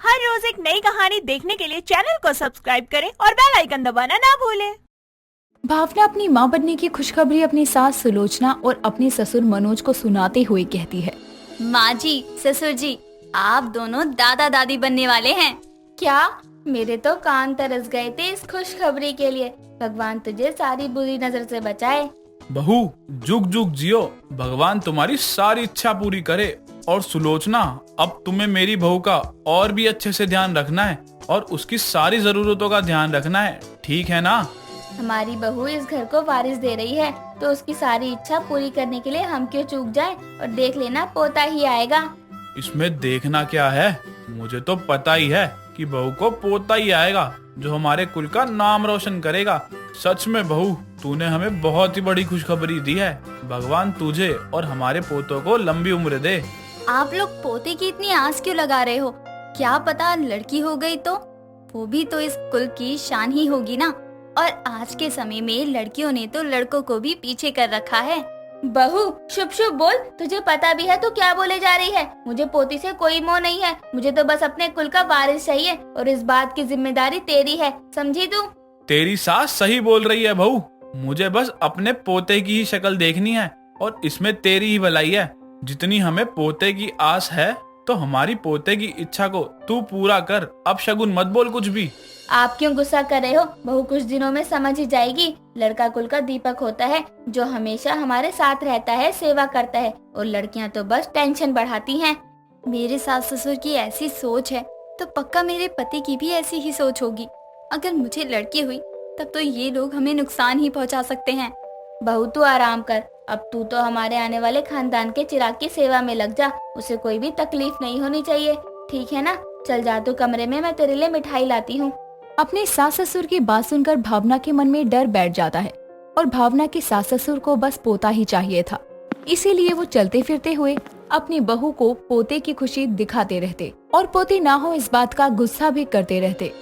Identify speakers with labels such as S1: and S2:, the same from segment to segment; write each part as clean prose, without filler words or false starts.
S1: हर रोज एक नई कहानी देखने के लिए चैनल को सब्सक्राइब करें और बेल आइकन दबाना ना भूलें।
S2: भावना अपनी मां बनने की खुशखबरी अपनी सास सुलोचना और अपने ससुर मनोज को सुनाते हुए कहती है।
S3: माँ जी, ससुर जी, आप दोनों दादा दादी बनने वाले हैं।
S4: क्या? मेरे तो कान तरस गए थे इस खुशखबरी के लिए। भगवान तुझे सारी बुरी नजर से बचाए।
S5: बहू, जुग जुग जियो, भगवान तुम्हारी सारी इच्छा पूरी करे। और सुलोचना, अब तुम्हें मेरी बहू का और भी अच्छे से ध्यान रखना है और उसकी सारी जरूरतों का ध्यान रखना है, ठीक है ना?
S4: हमारी बहू इस घर को वारिस दे रही है तो उसकी सारी इच्छा पूरी करने के लिए हम क्यों चूक जाएं? और देख लेना, पोता ही आएगा।
S5: इसमें देखना क्या है? मुझे तो पता ही है कि बहू को पोता ही आएगा जो हमारे कुल का नाम रोशन करेगा। सच में बहू, तूने हमें बहुत ही बड़ी खुशखबरी दी है। भगवान तुझे और हमारे पोतों को लंबी उम्र दे।
S3: आप लोग पोते की इतनी आस क्यों लगा रहे हो? क्या पता लड़की हो गई तो? वो भी तो इस कुल की शान ही होगी ना। और आज के समय में लड़कियों ने तो लड़कों को भी पीछे कर रखा है।
S4: बहू, शुभ शुभ बोल। तुझे पता भी है तो क्या बोले जा रही है? मुझे पोती से कोई मोह नहीं है। मुझे तो बस अपने कुल का वारिस चाहिए और इस बात की जिम्मेदारी तेरी है, समझी तू?
S5: तेरी सास सही बोल रही है बहू। मुझे बस अपने पोते की ही शक्ल देखनी है और इसमें तेरी ही भलाई है। जितनी हमें पोते की आस है तो हमारी पोते की इच्छा को तू पूरा कर। अब शगुन मत बोल कुछ भी।
S4: आप क्यों गुस्सा कर रहे हो? बहू कुछ दिनों में समझ ही जाएगी। लड़का कुल का दीपक होता है जो हमेशा हमारे साथ रहता है, सेवा करता है, और लड़कियां तो बस टेंशन बढ़ाती हैं।
S3: मेरे सास ससुर की ऐसी सोच है तो पक्का मेरे पति की भी ऐसी ही सोच होगी। अगर मुझे लड़की हुई तब तो ये लोग हमें नुकसान ही पहुंचा सकते हैं।
S4: बहू तू आराम कर। अब तू तो हमारे आने वाले खानदान के चिराग की सेवा में लग जा। उसे कोई भी तकलीफ नहीं होनी चाहिए, ठीक है ना? चल जा तू कमरे में, मैं तेरे लिए मिठाई लाती हूँ।
S2: अपने सास ससुर की बात सुनकर भावना के मन में डर बैठ जाता है और भावना के सास ससुर को बस पोता ही चाहिए था। इसीलिए वो चलते फिरते हुए अपनी बहू को पोते की खुशी दिखाते रहते और पोती ना हो इस बात का गुस्सा भी करते रहते।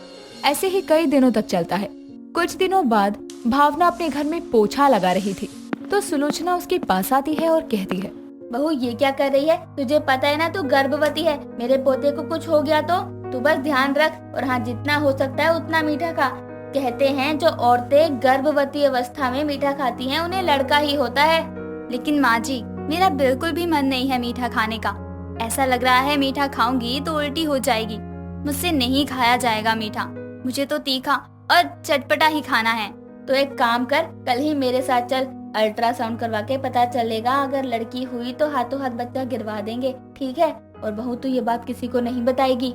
S2: ऐसे ही कई दिनों तक चलता है। कुछ दिनों बाद भावना अपने घर में पोछा लगा रही थी तो सुलोचना उसके पास आती है और कहती है,
S4: बहू ये क्या कर रही है? तुझे पता है ना तू गर्भवती है। मेरे पोते को कुछ हो गया तो तू बस ध्यान रख, और हाँ, जितना हो सकता है उतना मीठा खा। कहते हैं जो औरतें गर्भवती अवस्था में मीठा खाती हैं उन्हें लड़का ही होता है।
S3: लेकिन माँ जी, मेरा बिल्कुल भी मन नहीं है मीठा खाने का। ऐसा लग रहा है मीठा खाऊंगी तो उल्टी हो जाएगी। मुझसे नहीं खाया जाएगा मीठा। मुझे तो तीखा और चटपटा ही खाना है।
S4: तो एक काम कर, कल ही मेरे साथ चल। अल्ट्रासाउंड करवा के पता चलेगा, अगर लड़की हुई तो हाथों हाथ बच्चा गिरवा देंगे, ठीक है? और बहू तू ये बात किसी को नहीं बताएगी।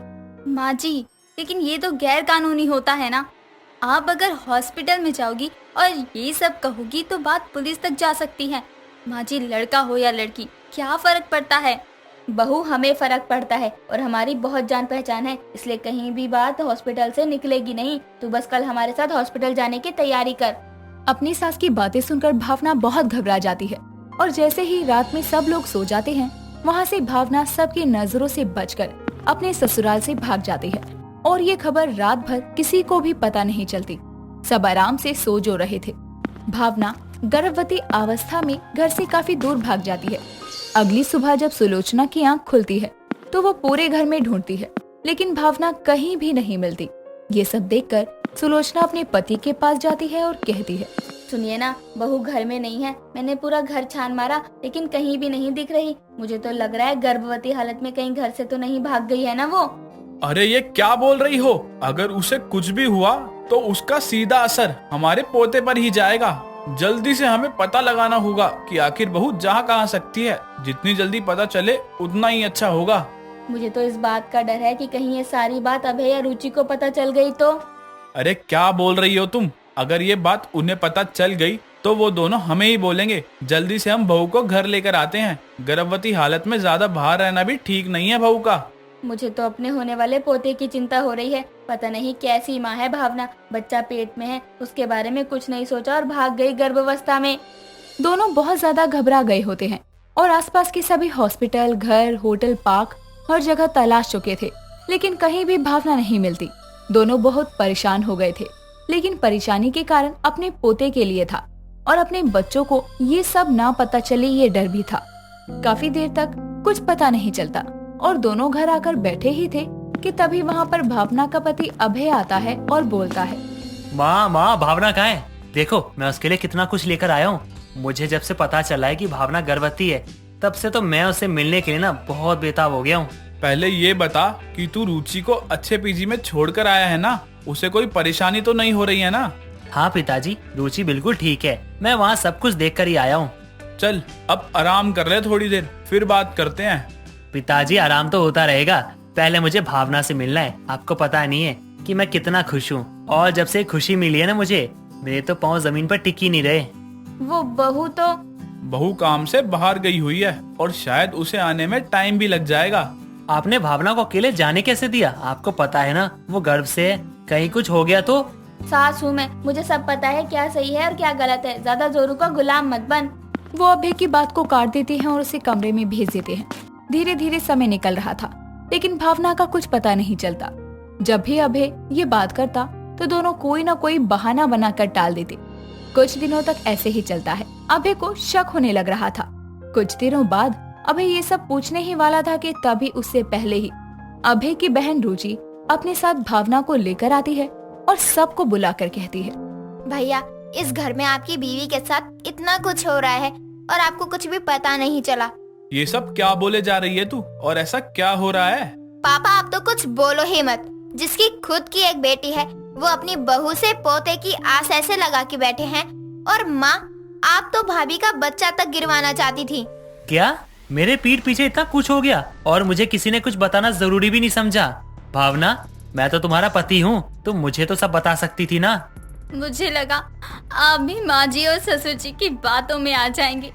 S3: माँ जी, लेकिन ये तो गैर कानूनी होता है ना। आप अगर हॉस्पिटल में जाओगी और ये सब कहोगी तो बात पुलिस तक जा सकती है। माँ जी, लड़का हो या लड़की, क्या फर्क पड़ता है?
S4: बहू, हमें फर्क पड़ता है और हमारी बहुत जान पहचान है, इसलिए कहीं भी बात हॉस्पिटल से निकलेगी नहीं। तू बस कल हमारे साथ हॉस्पिटल जाने की तैयारी कर।
S2: अपनी सास की बातें सुनकर भावना बहुत घबरा जाती है और जैसे ही रात में सब लोग सो जाते हैं, वहाँ से भावना सबकी नजरों से बचकर अपने ससुराल से भाग जाती है। और ये खबर रात भर किसी को भी पता नहीं चलती। सब आराम से सो जो रहे थे। भावना गर्भवती अवस्था में घर से काफी दूर भाग जाती है। अगली सुबह जब सुलोचना की आंख खुलती है तो वो पूरे घर में ढूंढती है, लेकिन भावना कहीं भी नहीं मिलती। ये सब देखकर सुलोचना अपने पति के पास जाती है और कहती है,
S4: सुनिए ना, बहू घर में नहीं है। मैंने पूरा घर छान मारा लेकिन कहीं भी नहीं दिख रही। मुझे तो लग रहा है गर्भवती हालत में कहीं घर से तो नहीं भाग गई है ना वो।
S5: अरे ये क्या बोल रही हो? अगर उसे कुछ भी हुआ तो उसका सीधा असर हमारे पोते पर ही जाएगा। जल्दी से हमें पता लगाना होगा कि आखिर बहू जा कहाँ सकती है। जितनी जल्दी पता चले उतना ही अच्छा होगा।
S4: मुझे तो इस बात का डर है कि कहीं ये सारी बात अभय या रुचि को पता चल गई तो।
S5: अरे क्या बोल रही हो तुम? अगर ये बात उन्हें पता चल गई तो वो दोनों हमें ही बोलेंगे। जल्दी से हम बहू को घर लेकर आते हैं। गर्भवती हालत में ज्यादा बाहर रहना भी ठीक नहीं है बहू का।
S4: मुझे तो अपने होने वाले पोते की चिंता हो रही है। पता नहीं कैसी माँ है भावना, बच्चा पेट में है, उसके बारे में कुछ नहीं सोचा और भाग गई गर्भावस्था में।
S2: दोनों बहुत ज्यादा घबरा गए होते हैं और आसपास के सभी हॉस्पिटल, घर, होटल, पार्क हर जगह तलाश चुके थे, लेकिन कहीं भी भावना नहीं मिलती। दोनों बहुत परेशान हो गए थे, लेकिन परेशानी के कारण अपने पोते के लिए था और अपने बच्चों को ये सब ना पता चले ये डर भी था। काफी देर तक कुछ पता नहीं चलता और दोनों घर आकर बैठे ही थे कि तभी वहाँ पर भावना का पति अभय आता है और बोलता है।
S6: माँ भावना कहाँ है? देखो मैं उसके लिए कितना कुछ लेकर आया हूँ। मुझे जब से पता चला है कि भावना गर्भवती है, तब से तो मैं उससे मिलने के लिए ना बहुत बेताब हो गया हूँ।
S5: पहले ये बता कि तू रुचि को अच्छे पीजी में छोड़कर आया है ना? उसे कोई परेशानी तो नहीं हो रही है ना?
S6: हाँ पिताजी, रुचि बिल्कुल ठीक है। मैं वहाँ सब कुछ देख कर ही आया हूँ।
S5: चल अब आराम कर ले थोड़ी देर, फिर बात करते हैं।
S6: पिताजी आराम तो होता रहेगा, पहले मुझे भावना से मिलना है। आपको पता नहीं है कि मैं कितना खुश हूँ, और जब से खुशी मिली है ना मुझे, मेरे तो पाँव जमीन पर टिक ही नहीं रहे।
S4: वो
S5: बहू काम से बाहर गई हुई है और शायद उसे आने में टाइम भी लग जाएगा।
S6: आपने भावना को अकेले जाने कैसे दिया? आपको पता है ना वो गर्भ से है, कहीं कुछ हो गया तो?
S4: सास हूँ मैं, मुझे सब पता है क्या सही है और क्या गलत है। ज्यादा जोरू का गुलाम मत बन।
S2: वो अभय की बात को काट देते हैं और उसे कमरे में भेज देते हैं। धीरे धीरे समय निकल रहा था, लेकिन भावना का कुछ पता नहीं चलता। जब भी अभय ये बात करता तो दोनों कोई न कोई बहाना बनाकर टाल देते। कुछ दिनों तक ऐसे ही चलता है। अभय को शक होने लग रहा था। कुछ दिनों बाद अभय ये सब पूछने ही वाला था कि तभी उससे पहले ही अभय की बहन रुचि अपने साथ भावना को लेकर आती है और सबको बुलाकर कहती है,
S7: भैया इस घर में आपकी बीवी के साथ इतना कुछ हो रहा है और आपको कुछ भी पता नहीं चला।
S5: ये सब क्या बोले जा रही है तू, और ऐसा क्या हो रहा है?
S7: पापा आप तो कुछ बोलो ही मत। जिसकी खुद की एक बेटी है वो अपनी बहू से पोते की आस ऐसे लगा के बैठे हैं, और माँ आप तो भाभी का बच्चा तक गिरवाना चाहती थी।
S6: क्या मेरे पीठ पीछे इतना कुछ हो गया और मुझे किसी ने कुछ बताना जरूरी भी नहीं समझा? भावना मैं तो तुम्हारा पति हूँ, तुम मुझे तो सब बता सकती थी ना।
S3: मुझे लगा आप भी माँ जी और ससुर जी की बातों में आ जाएंगे।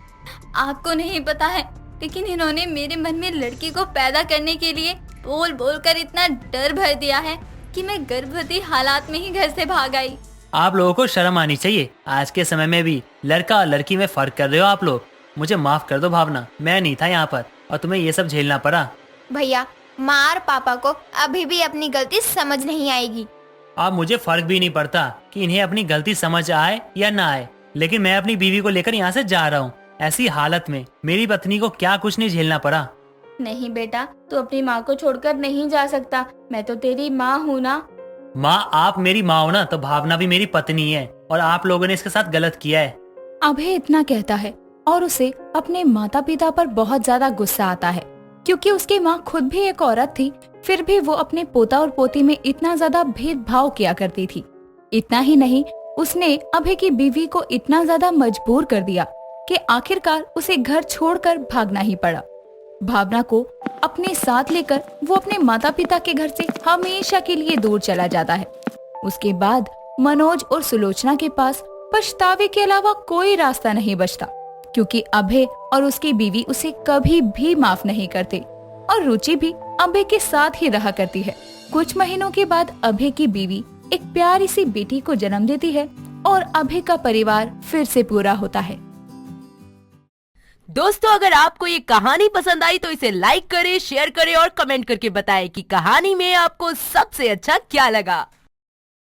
S3: आपको नहीं पता है, लेकिन इन्होंने मेरे मन में लड़की को पैदा करने के लिए बोल बोल कर इतना डर भर दिया है कि मैं गर्भवती हालात में ही घर से भाग आई।
S6: आप लोगों को शर्म आनी चाहिए। आज के समय में भी लड़का और लड़की में फर्क कर रहे हो आप लोग। मुझे माफ कर दो भावना, मैं नहीं था यहाँ पर और तुम्हें ये सब झेलना पड़ा।
S7: भैया माँ और पापा को अभी भी अपनी गलती समझ नहीं आएगी।
S6: अब मुझे फर्क भी नहीं पड़ता कि इन्हें अपनी गलती समझ आए या ना आए, लेकिन मैं अपनी बीवी को लेकर यहाँ से जा रहा हूँ। ऐसी हालत में मेरी पत्नी को क्या कुछ नहीं झेलना पड़ा।
S4: नहीं बेटा, तू अपनी माँ को छोड़कर नहीं जा सकता। मैं तो तेरी माँ हूँ ना।
S6: माँ आप मेरी माँ हो ना, तो भावना भी मेरी पत्नी है और आप लोगों ने इसके साथ गलत किया है।
S2: अभय इतना कहता है और उसे अपने माता पिता पर बहुत ज्यादा गुस्सा आता है, क्योंकि उसकी माँ खुद भी एक औरत थी, फिर भी वो अपने पोता और पोती में इतना ज्यादा भेदभाव किया करती थी। इतना ही नहीं, उसने अभय की बीवी को इतना ज्यादा मजबूर कर दिया कि आखिरकार उसे घर छोड़कर भागना ही पड़ा। भावना को अपने साथ लेकर वो अपने माता पिता के घर से हमेशा के लिए दूर चला जाता है। उसके बाद मनोज और सुलोचना के पास पछतावे के अलावा कोई रास्ता नहीं बचता, क्योंकि अभय और उसकी बीवी उसे कभी भी माफ नहीं करते और रुचि भी अभय के साथ ही रहा करती है। कुछ महीनों के बाद अभय की बीवी एक प्यारी सी बेटी को जन्म देती है और अभय का परिवार फिर से पूरा होता है।
S1: दोस्तों अगर आपको ये कहानी पसंद आई तो इसे लाइक करें, शेयर करें और कमेंट करके बताएं कि कहानी में आपको सबसे अच्छा क्या लगा।